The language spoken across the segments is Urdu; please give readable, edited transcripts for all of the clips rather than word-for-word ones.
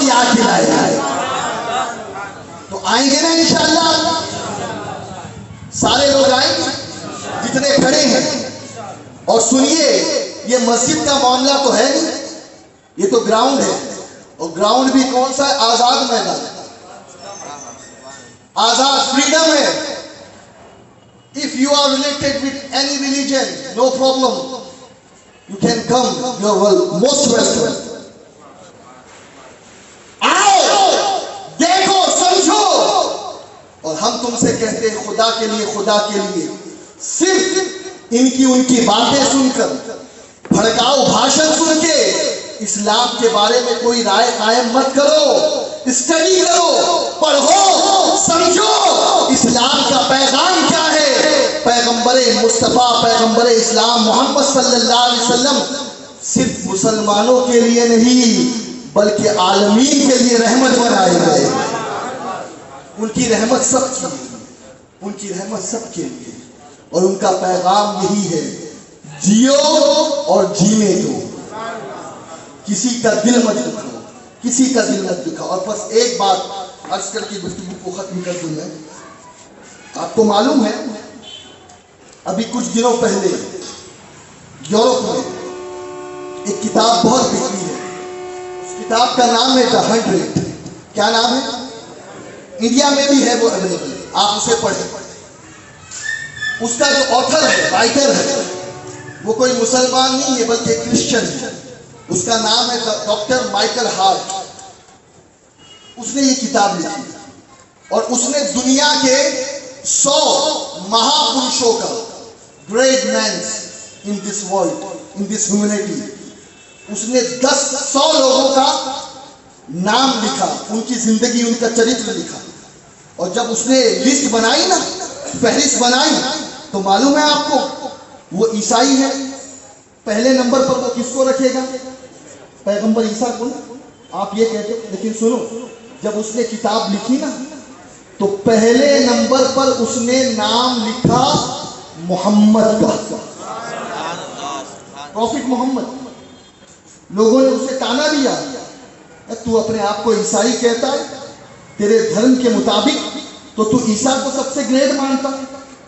روٹیاں کھلائے گا. تو آئیں گے نا انشاءاللہ؟ سارے لوگ آئیں گے جتنے کھڑے ہیں. اور سنیے، یہ مسجد کا معاملہ تو ہے نہیں، یہ تو گراؤنڈ ہے. اور گراؤنڈ بھی کون سا ہے؟ آزاد میدان، آزاد فریڈم ہے. If you are related with any religion, no problem. You can come. You are most welcome. آؤ، دیکھو، سمجھو. اور ہم تم سے کہتے ہیں خدا کے لیے، خدا کے لیے صرف ان کی باتیں سن کر، بھڑکاؤ بھاشن سن کے اسلام کے بارے میں کوئی رائے قائم مت کرو. اسٹڈی کرو، پڑھو، سمجھو اسلام کا پیغام کیا ہے. پیغمبر مصطفیٰ، پیغمبر اسلام محمد صلی اللہ علیہ وسلم صرف مسلمانوں کے لیے نہیں بلکہ عالمین کے لیے رحمت بنائے گئے. ان کی رحمت سب کی، ان کی رحمت سب کے لیے. اور ان کا پیغام یہی ہے، جیو اور جینے دو. کسی کا دل مت دکھاؤ، کسی کا دل مت دکھاؤ. اور بس ایک بات عرض کر کے گفتگو کو ختم کر دوں میں. آپ کو معلوم ہے ابھی کچھ دنوں پہلے یورپ میں ایک کتاب بہت بکتی ہے. اس کتاب کا نام ہے The 100. کیا نام ہے؟ انڈیا میں بھی ہے وہ اویلیبل، آپ اسے پڑھیں. اس کا جو آتھر ہے، رائٹر ہے، وہ کوئی مسلمان نہیں ہے بلکہ کرسچن ہے. اس کا نام ہے ڈاکٹر مائیکل ہارٹ. اس نے یہ کتاب لکھی اور اس نے دنیا کے 100 مہاپروشوں کا، great mens in this world, in this humanity, اس نے 100 لوگوں کا نام لکھا، ان کی زندگی، ان کا چرتر لکھا. اور جب اس نے لسٹ بنائی نا، فہرست بنائی، تو معلوم ہے آپ کو وہ عیسائی ہے. پہلے نمبر پر وہ کس کو رکھے گا؟ پیغمبر عیسیٰ کو. آپ یہ کہتے، لیکن سنو، جب اس نے کتاب لکھی نا تو پہلے نمبر پر اس نے نام لکھا محمد کا، پروفٹ محمد. لوگوں نے اسے تانا دیا، تو اپنے آپ کو عیسائی کہتا ہے، تیرے دھرم کے مطابق تو تو عیسیٰ کو سب سے گریٹ مانتا،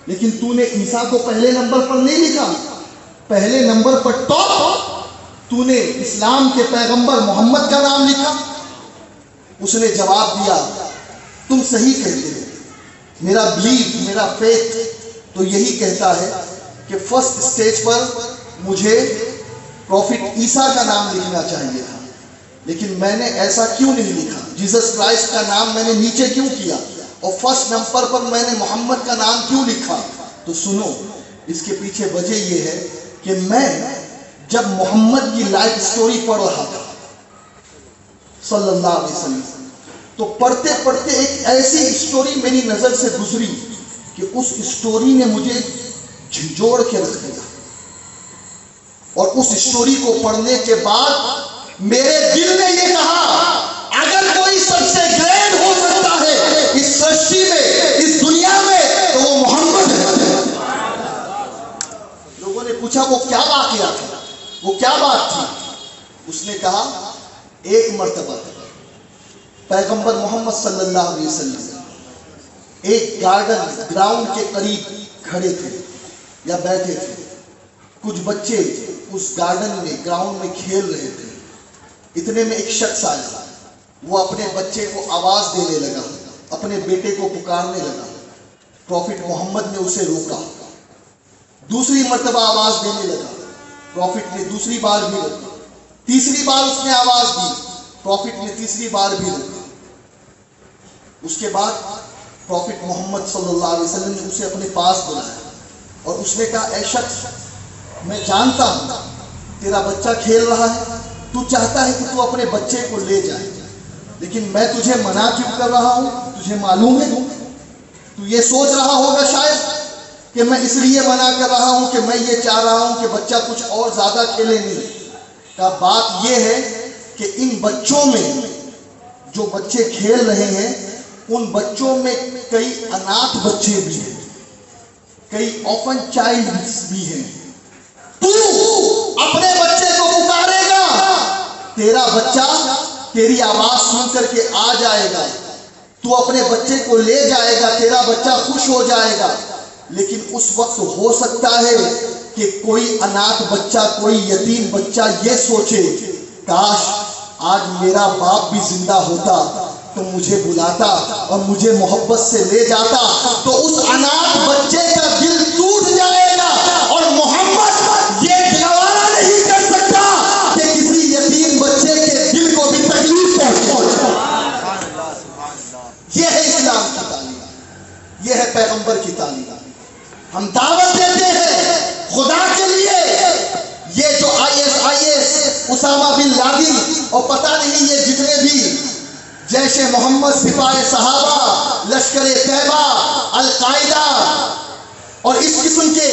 لیکن تو نے عیسیٰ کو پہلے نمبر پر نہیں لکھا. پہلے نمبر پر ٹاپ تو نے اسلام کے پیغمبر محمد کا نام لکھا. اس نے جواب دیا، تم صحیح کہتے ہو. میرا بلیف، میرا فیتھ تو یہی کہتا ہے کہ فرسٹ سٹیج پر مجھے پروفٹ عیسیٰ کا نام لکھنا چاہیے تھا، لیکن میں نے ایسا کیوں نہیں لکھا؟ جیسس کرائسٹ کا نام میں نے نیچے کیوں کیا اور فرسٹ نمبر پر میں نے محمد کا نام کیوں لکھا؟ تو سنو، اس کے پیچھے وجہ یہ ہے کہ میں جب محمد کی لائف سٹوری پڑھ رہا تھا صلی اللہ علیہ وسلم، تو پڑھتے پڑھتے ایک ایسی سٹوری میری نظر سے گزری کہ اس سٹوری نے مجھے جھنجھوڑ کے رکھ دیا. اور اس سٹوری کو پڑھنے کے بعد میرے دل نے یہ کہا، اگر کوئی سب سے گریٹ ہو سکتا ہے اس سرشٹی میں، اس دنیا میں، تو وہ محمد ہے. لوگوں نے پوچھا وہ کیا واقعہ تھا، وہ کیا بات تھی؟ اس نے کہا، ایک مرتبہ پیغمبر محمد صلی اللہ علیہ وسلم ایک گراؤنڈ کے قریب کھڑے تھے یا بیٹھے تھے. کچھ بچے اس گارڈن میں، گراؤنڈ میں کھیل رہے تھے. اتنے میں ایک شخص آیا، وہ اپنے بچے کو آواز دینے لگا، اپنے بیٹے کو پکارنے لگا. پروفٹ محمد نے اسے روکا. دوسری مرتبہ آواز دینے لگا، پروفٹ نے دوسری بار بھی روکا. تیسری بار اس نے آواز دی، پروفٹ نے تیسری بار بھی روکا. اس کے بعد پروفٹ محمد صلی اللہ علیہ وسلم نے اسے اپنے پاس بلایا اور اس نے کہا، اے شخص، میں جانتا ہوں تیرا بچہ کھیل رہا ہے، تو چاہتا ہے کہ تو اپنے بچے کو لے جائے، لیکن میں تجھے منع کیوں کر رہا ہوں؟ تجھے معلوم ہے؟ تو یہ سوچ رہا ہوگا شاید کہ میں اس لیے منع کر رہا ہوں کہ میں یہ چاہ رہا ہوں کہ بچہ کچھ اور زیادہ کھیلے. نہیں کا بات یہ ہے کہ ان بچوں میں جو بچے کھیل رہے ہیں، ان بچوں میں کئی اناتھ بچے بھی ہیں، کئی آرفن چائلڈ بھی ہیں. تو اپنے بچے کو پکارے گا، تیرا بچہ تیری آواز سن کر کے آ جائے گا، تو اپنے بچے کو لے جائے گا، تیرا بچہ خوش ہو جائے گا. لیکن اس وقت ہو سکتا ہے کہ کوئی اناتھ بچہ، کوئی یتیم بچہ یہ سوچے کاش آج میرا باپ بھی زندہ ہوتا تو مجھے بلاتا اور مجھے محبت سے لے جاتا. تو اس اناتھ بچے کا دل ٹوٹ جائے گا، اور محمد یہ گوارا نہیں کر سکتا کہ کسی یتیم بچے کے دل کو بھی تکلیف پہنچے. یہ ہے اسلام کی تعلیم، یہ ہے پیغمبر کی تعلیم. ہم دعوت دیتے ہیں خدا کے لیے. یہ جو IS اسامہ بن لادن اور پتہ نہیں یہ جتنے بھی جیش محمد، سپاہ صحابہ، لشکر طیبہ، القاعدہ اور اس قسم کے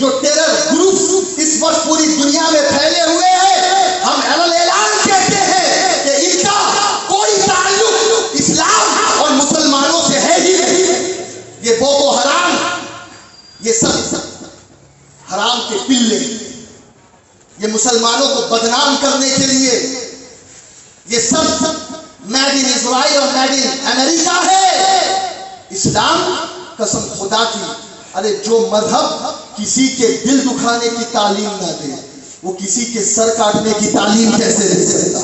جو ٹیرر گروپس اس وقت پوری دنیا میں پھیلے ہوئے ہیں، ہم اعلان کہتے ہیں کہ ان کا کوئی تعلق اسلام اور مسلمانوں سے ہے ہی نہیں. یہ بوکو حرام، یہ سب حرام کے پلے، یہ مسلمانوں کو بدنام کرنے کے لیے، یہ سب میڈ ان اسرائیل اور میڈ ان امریکہ ہے. اسلام قسم خدا کی، ارے جو مذہب کسی کے دل دکھانے کی تعلیم نہ دے وہ کسی کے سر کاٹنے کی تعلیم کیسے دے سکتا.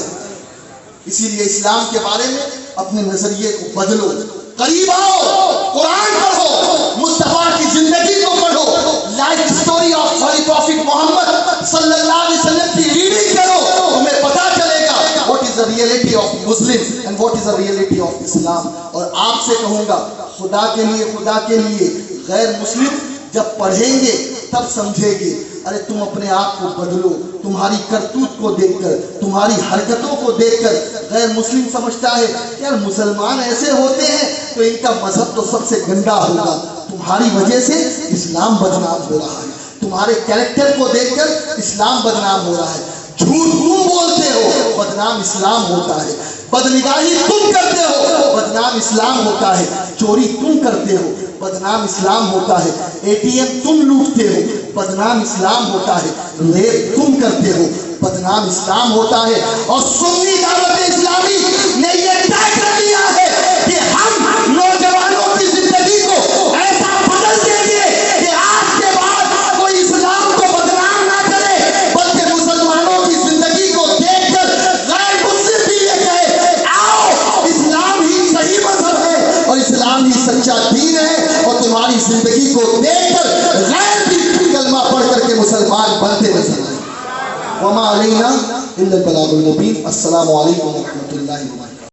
اسی لیے اسلام کے بارے میں اپنے نظریے کو بدلو، قریب آؤ، قرآن پڑھو، مصطفیٰ کی زندگی کو پڑھو، life story of holy prophet Muhammad صلی اللہ علیہ وسلم کی ریڈنگ کرو، تمہیں پتا چلے گا what is the reality of Muslim and what is the reality of Islam. اور آپ سے کہوں گا خدا کے لیے غیر مسلم جب پڑھیں گے تب سمجھیں گے. ارے تم اپنے آپ کو بدلو. تمہاری کرتوت کو دیکھ کر، تمہاری حرکتوں کو دیکھ کر غیر مسلم سمجھتا ہے یار مسلمان ایسے ہوتے ہیں تو ان کا مذہب تو سب سے گندا ہوگا. تمہاری وجہ سے اسلام بدنام ہو رہا ہے. تمہارے کیریکٹر کو دیکھ کر اسلام بدنام ہو رہا ہے. جھوٹ تم بولتے ہو، بدنام اسلام ہوتا ہے. بدنگاہی تم کرتے ہو، بدنام اسلام ہوتا ہے. چوری تم کرتے ہو، بدنام اسلام ہوتا ہے. ATM تم لوٹتے ہو، بدنام اسلام ہوتا ہے. ریپ تم کرتے ہو، بدنام اسلام ہوتا ہے. اور سنی دعوت اسلامی نے یہ طے کر لیا ہے کہ ہم نوجوانوں کی زندگی کو ایسا بدل دیں گے کہ آج کے بعد کوئی اسلام کو بدنام نہ کرے، بلکہ مسلمانوں کی زندگی کو دیکھ کر غیر مسلم بھی یہ کہے آؤ اسلام ہی صحیح مذہب ہے اور اسلام ہی سچا دین ہے. اور تمہاری زندگی کو دیکھ کر غیر بھی کلمہ پڑھ کر کے مسلمان بنتے نظر آئے. وما علینا الا البلاغ المبین. السلام علیکم ورحمۃ اللہ وبرکاتہ.